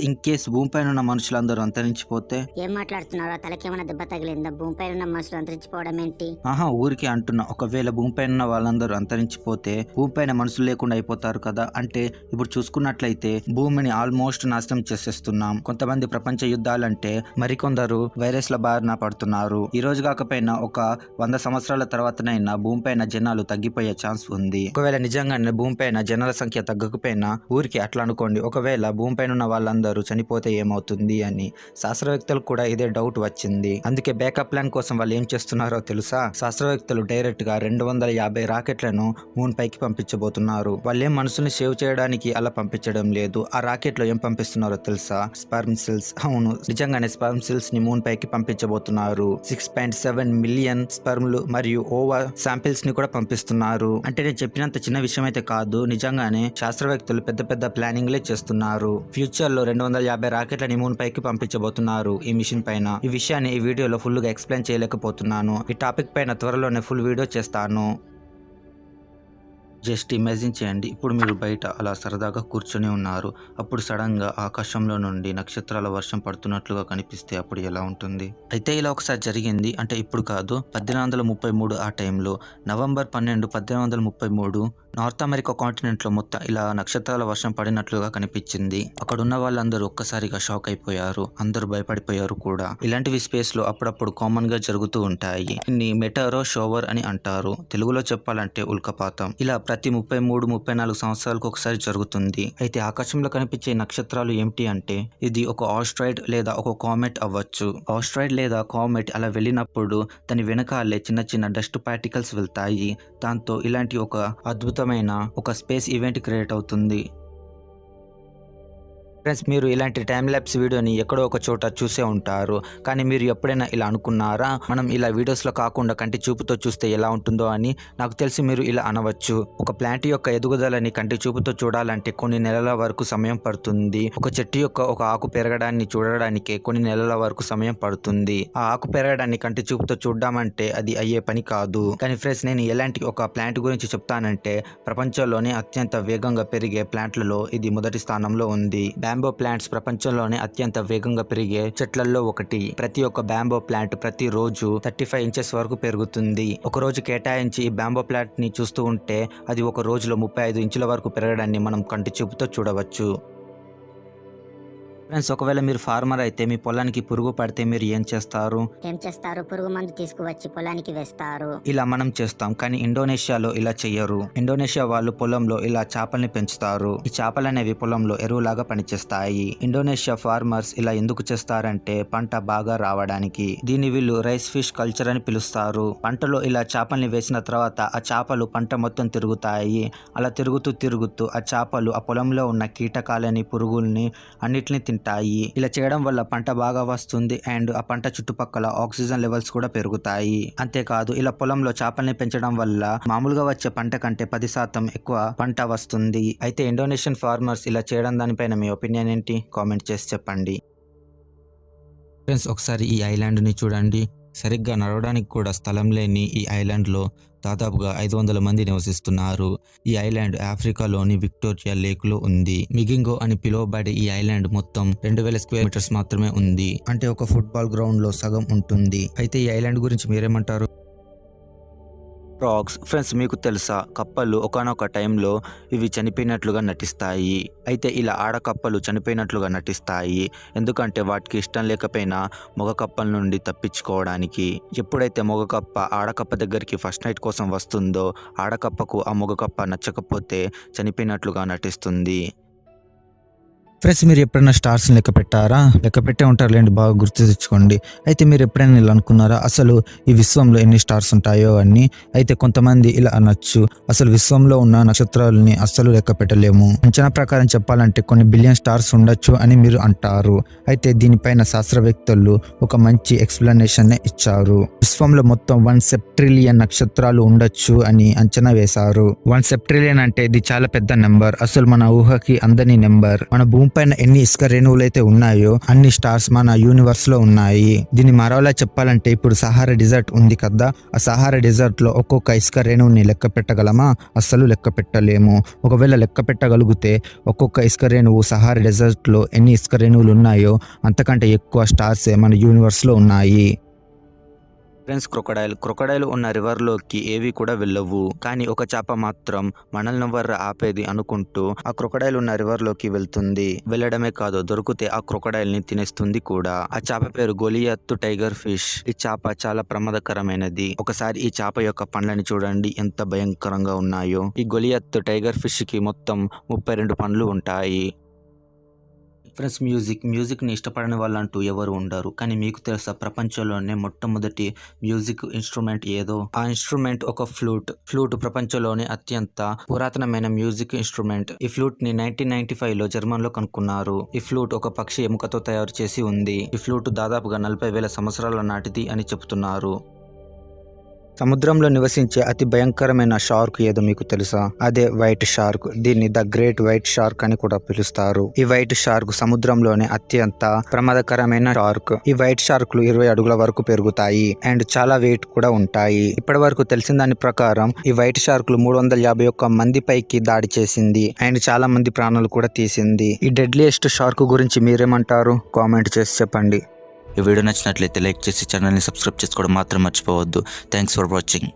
In case భూమిపైన ఉన్న మనుషులందరూ అంతరించిపోతే? ఏం మాట్లాడుతున్నారో? తలకేమైనా దెబ్బ తగిలిందా? భూమిపైన ఉన్న మనుషులు అంతరించిపోవడం ఏంటి? ఆహా, ఊరికే అంటున్నా. ఒకవేళ భూమిపైన ఉన్న వాళ్ళందరూ అంతరించిపోతే భూమిపైన మనుషులు లేకుండా అయిపోతారు కదా. అంటే ఇప్పుడు చూసుకున్నట్లయితే భూమిని ఆల్మోస్ట్ నాశనం చేసేస్తున్నాం. కొంతమంది ప్రపంచ యుద్ధాలంటే మరికొందరు వైరస్ల బారిన పడుతున్నారు. ఈ రోజు కాకపోయినా ఒక 100 సంవత్సరాల తర్వాతనైనా భూమిపైన జనాలు తగ్గిపోయే ఛాన్స్ ఉంది. ఒకవేళ నిజంగానే భూమిపైన జనాల సంఖ్య తగ్గకపోయినా ఊరికి అట్లా అనుకోండి, ఒకవేళ భూమిపైన ఉన్న వాళ్ళందరూ చనిపోతే ఏమవుతుంది అని శాస్త్రవేత్తలకు కూడా ఇదే డౌట్ వచ్చింది. అందుకే బ్యాకప్ ప్లాన్ కోసం వాళ్ళు ఏం చేస్తున్నారో తెలుసా? శాస్త్రవేత్తలు డైరెక్ట్ గా 250 రాకెట్లను మూన్ పైకి పంపించబోతున్నారు. వాళ్ళేం మనుషుల్ని సేవ్ చేయడానికి అలా పంపించడం లేదు. ఆ రాకెట్ లో ఏం పంపిస్తున్నారో తెలుసా? Sperm cells. అవును, నిజంగానే స్పర్మ్ సెల్స్ ని మూన్ పైకి పంపించబోతున్నారు. 6.7 మిలియన్ స్పర్మ్లు మరియు ఓవర్ శాంపిల్స్ ని కూడా పంపిస్తున్నారు. అంటే నేను చెప్పినంత చిన్న విషయం అయితే కాదు. నిజంగానే శాస్త్రవేత్తలు పెద్ద పెద్ద ప్లానింగ్లే చేస్తున్నారు. ఫ్యూచర్ లో 250 రాకెట్లని మూన్ పైకి పంపించబోతున్నారు ఈ మిషన్ పైన. ఈ విషయాన్ని ఈ వీడియోలో ఫుల్ గా ఎక్స్ప్లెయిన్ చేయలేకపోతున్నాను. ఈ టాపిక్ పైన త్వరలోనే ఫుల్ వీడియో చేస్తాను. జస్ట్ ఇమాజిన్ చేయండి, ఇప్పుడు మీరు బయట అలా సరదాగా కూర్చొని ఉన్నారు. అప్పుడు సడన్ గా ఆకాశంలో నుండి నక్షత్రాల వర్షం పడుతున్నట్లుగా కనిపిస్తే అప్పుడు ఎలా ఉంటుంది? అయితే ఇలా ఒకసారి జరిగింది. అంటే ఇప్పుడు కాదు, 1833 ఆ టైంలో నవంబర్ 12, 1833 నార్త్ అమెరికా కాంటినెంట్ లో మొత్తం ఇలా నక్షత్రాల వర్షం పడినట్లుగా కనిపించింది. అక్కడ ఉన్న వాళ్ళందరూ ఒక్కసారిగా షాక్ అయిపోయారు. అందరూ భయపడిపోయారు కూడా. ఇలాంటివి స్పేస్ లో అప్పుడప్పుడు కామన్ గా జరుగుతూ ఉంటాయి. ఇన్ని మెటారో షోవర్ అని అంటారు. తెలుగులో చెప్పాలంటే ఉల్కపాతం. ఇలా ప్రతి 33-34 సంవత్సరాలకు ఒకసారి జరుగుతుంది. అయితే ఆకాశంలో కనిపించే నక్షత్రాలు ఏమిటి అంటే ఇది ఒక ఆస్ట్రాయిడ్ లేదా ఒక కామెట్ అవ్వచ్చు. ఆస్ట్రాయిడ్ లేదా కామెట్ అలా వెళ్ళినప్పుడు దాని వెనకాలే చిన్న చిన్న డస్ట్ పార్టికల్స్ వెళ్తాయి. దాంతో ఇలాంటి ఒక అద్భుతమైన ఒక స్పేస్ ఈవెంట్ క్రియేట్ అవుతుంది. ఫ్రెండ్స్, మీరు ఇలాంటి టైం ల్యాప్స్ వీడియోని ఎక్కడో ఒక చోట చూసే ఉంటారు. కానీ మీరు ఎప్పుడైనా ఇలా అనుకున్నారా, మనం ఇలా వీడియోస్లో కాకుండా కంటి చూపుతో చూస్తే ఎలా ఉంటుందో అని? నాకు తెలిసి మీరు ఇలా అనవచ్చు, ఒక ప్లాంట్ యొక్క ఎదుగుదలని కంటి చూపుతో చూడాలంటే కొన్ని నెలల వరకు సమయం పడుతుంది. ఒక చెట్టు యొక్క ఒక ఆకు పెరగడాన్ని చూడడానికే కొన్ని నెలల వరకు సమయం పడుతుంది. ఆ ఆకు పెరగడాన్ని కంటి చూపుతో చూడడామంటే అది అయ్యే పని కాదు. కానీ ఫ్రెండ్స్, నేను ఎలాంటి ఒక ప్లాంట్ గురించి చెప్తానంటే ప్రపంచంలోనే అత్యంత వేగంగా పెరిగే ప్లాంట్లలో ఇది మొదటి స్థానంలో ఉంది. బ్యాంబో ప్లాంట్స్ ప్రపంచంలోనే అత్యంత వేగంగా పెరిగే చెట్లలో ఒకటి. ప్రతి ఒక్క బ్యాంబో ప్లాంట్ ప్రతి రోజు 35 ఇంచెస్ వరకు పెరుగుతుంది. ఒక రోజు కేటాయించి ఈ బ్యాంబో ప్లాంట్ ని చూస్తూ ఉంటే అది ఒక రోజులో 35 ఇంచుల వరకు పెరగడాన్ని మనం కంటి చూపుతో చూడవచ్చు. ఫ్రెండ్స్, ఒకవేళ మీరు ఫార్మర్ అయితే మీ పొలానికి పురుగు పడితే మీరు ఏం చేస్తారు? పురుగు మందు తీసుకువచ్చి పొలానికి వేస్తారు. ఇలా మనం చేస్తాం. కానీ ఇండోనేషియాలో ఇలా చెయ్యరు. ఇండోనేషియా వాళ్ళు పొలంలో ఇలా చేపల్ని పెంచుతారు. ఈ చేపలు అనేవి పొలంలో ఎరువులాగా పనిచేస్తాయి. ఇండోనేషియా ఫార్మర్స్ ఇలా ఎందుకు చేస్తారంటే పంట బాగా రావడానికి. దీన్ని వీళ్ళు రైస్ ఫిష్ కల్చర్ అని పిలుస్తారు. పంటలో ఇలా చేపల్ని వేసిన తర్వాత ఆ చేపలు పంట మొత్తం తిరుగుతాయి. అలా తిరుగుతూ ఆ చేపలు ఆ పొలంలో ఉన్న కీటకాలని, పురుగుల్ని అన్నిటిని తింటాయి. ఇలా చేయడం వల్ల పంట బాగా వస్తుంది అండ్ ఆ పంట చుట్టుపక్కల ఆక్సిజన్ లెవెల్స్ కూడా పెరుగుతాయి. అంతేకాదు, ఇలా పొలంలో చేపల్ని పెంచడం వల్ల మామూలుగా వచ్చే పంట కంటే 10% ఎక్కువ పంట వస్తుంది. అయితే ఇండోనేషియన్ ఫార్మర్స్ ఇలా చేయడం దానిపైన మీ ఒపీనియన్ ఏంటి? కామెంట్ చేసి చెప్పండి. ఫ్రెండ్స్, ఒకసారి ఈ ఐలాండ్ ని చూడండి. సరిగ్గా నడవడానికి కూడా స్థలం లేని ఈ ఐలాండ్ లో దాదాపుగా 500 మంది నివసిస్తున్నారు. ఈ ఐలాండ్ ఆఫ్రికాలోని విక్టోరియా లేక్ లో ఉంది. మిగింగో అని పిలువబడే ఈ ఐలాండ్ మొత్తం 2000 స్క్వేర్ మీటర్స్ మాత్రమే ఉంది. అంటే ఒక ఫుట్బాల్ గ్రౌండ్ లో సగం ఉంటుంది. అయితే ఈ ఐలాండ్ గురించి మీరేమంటారు? ఫ్రాగ్స్. ఫ్రెండ్స్, మీకు తెలుసా, కప్పలు ఒకానొక టైంలో ఇవి చనిపోయినట్లుగా నటిస్తాయి. అయితే ఇలా ఆడకప్పలు చనిపోయినట్లుగా నటిస్తాయి. ఎందుకంటే వాటికి ఇష్టం లేకపోయినా మగ కప్పల నుండి తప్పించుకోవడానికి. ఎప్పుడైతే మగ కప్ప ఆడకప్ప దగ్గరికి ఫస్ట్ నైట్ కోసం వస్తుందో ఆడకప్పకు ఆ మగ కప్ప నచ్చకపోతే చనిపోయినట్లుగా నటిస్తుంది. ఫ్రెండ్స్, మీరు ఎప్పుడైనా స్టార్స్ లెక్క పెట్టారా? లెక్క పెట్టే ఉంటారులేండి, బాగా గుర్తు తెచ్చుకోండి. అయితే మీరు ఎప్పుడైనా ఇలా అనుకున్నారా, అసలు ఈ విశ్వంలో ఎన్ని స్టార్స్ ఉంటాయో అని? అయితే కొంతమంది ఇలా అనొచ్చు, అసలు విశ్వంలో ఉన్న నక్షత్రాలని అస్సలు లెక్క పెట్టలేము. అంచనా ప్రకారం చెప్పాలంటే కొన్ని బిలియన్ స్టార్స్ ఉండొచ్చు అని మీరు అంటారు. అయితే దీనిపైన శాస్త్రవేత్తలు ఒక మంచి ఎక్స్ప్లెనేషన్ ఇచ్చారు. విశ్వంలో మొత్తం 1 సెప్ట్రిలియన్ నక్షత్రాలు ఉండొచ్చు అని అంచనా వేశారు. 1 సెప్ట్రిలియన్ అంటే ఇది చాలా పెద్ద నెంబర్. అసలు మన ఊహకి అందని నెంబర్. మన భూమి పైన ఎన్ని ఇసుక రేణువులు అయితే ఉన్నాయో అన్ని స్టార్స్ మన యూనివర్స్ లో ఉన్నాయి. దీన్ని మరోలా చెప్పాలంటే ఇప్పుడు సహారా డిజర్ట్ ఉంది కదా, ఆ సహారా డిజర్ట్ లో ఒక్కొక్క ఇసుక రేణువుని లెక్క పెట్టగలమా? అస్సలు లెక్క పెట్టలేము. ఒకవేళ లెక్క పెట్టగలిగితే ఒక్కొక్క ఇసుక రేణువు సహారా డిజర్ట్ లో ఎన్ని ఇసుక రేణువులు ఉన్నాయో అంతకంటే ఎక్కువ స్టార్స్ మన యూనివర్స్ లో ఉన్నాయి. ఫ్రెండ్స్, క్రొకడైల్ ఉన్న రివర్లోకి ఏవి కూడా వెళ్ళవు. కానీ ఒక చేప మాత్రం మనల్ని ఎవర్రా ఆపేది అనుకుంటూ ఆ క్రొకడైల్ ఉన్న రివర్లోకి వెళ్తుంది. వెళ్ళడమే కాదు, దొరికితే ఆ క్రొకడైల్ ని తినేస్తుంది కూడా. ఆ చేప పేరు గొలియత్ టైగర్ ఫిష్. ఈ చేప చాలా ప్రమాదకరమైనది. ఒకసారి ఈ చేప యొక్క పండ్లని చూడండి ఎంత భయంకరంగా ఉన్నాయో. ఈ గొలియత్ టైగర్ ఫిష్ కి మొత్తం 32 పండ్లు ఉంటాయి. ఫ్రెండ్స్, మ్యూజిక్ని ఇష్టపడని వాళ్ళంటూ ఎవరు ఉండరు. కానీ మీకు తెలుసా, ప్రపంచంలోనే మొట్టమొదటి మ్యూజిక్ ఇన్స్ట్రుమెంట్ ఏదో? ఆ ఇన్స్ట్రుమెంట్ ఒక ఫ్లూట్ ప్రపంచంలోనే అత్యంత పురాతనమైన మ్యూజిక్ ఇన్స్ట్రుమెంట్. ఈ ఫ్లూట్ ని 1995లో జర్మన్ లో కనుక్కున్నారు. ఈ ఫ్లూట్ ఒక పక్షి ఎముకతో తయారు చేసి ఉంది. ఈ ఫ్లూట్ దాదాపుగా 40,000 సంవత్సరాల నాటిది అని చెప్తున్నారు. సముద్రంలో నివసించే అతి భయంకరమైన షార్క్ ఏదో మీకు తెలుసా? అదే వైట్ షార్క్. దీన్ని ద గ్రేట్ వైట్ షార్క్ అని కూడా పిలుస్తారు. ఈ వైట్ షార్క్ సముద్రంలోనే అత్యంత ప్రమాదకరమైన షార్క్. ఈ వైట్ షార్క్లు 20 అడుగుల వరకు పెరుగుతాయి అండ్ చాలా వెయిట్ కూడా ఉంటాయి. ఇప్పటి వరకు తెలిసిన దాని ప్రకారం ఈ వైట్ షార్క్లు 351 మంది పైకి దాడి చేసింది అండ్ చాలా మంది ప్రాణాలు కూడా తీసింది. ఈ డెడ్లియెస్ట్ షార్క్ గురించి మీరేమంటారు? కామెంట్ చేసి చెప్పండి. ఈ వీడియో నచ్చినట్లయితే లైక్ చేసి ఛానల్ని సబ్స్క్రైబ్ చేసుకోవడం మాత్రం మర్చిపోవద్దు. Thanks for watching.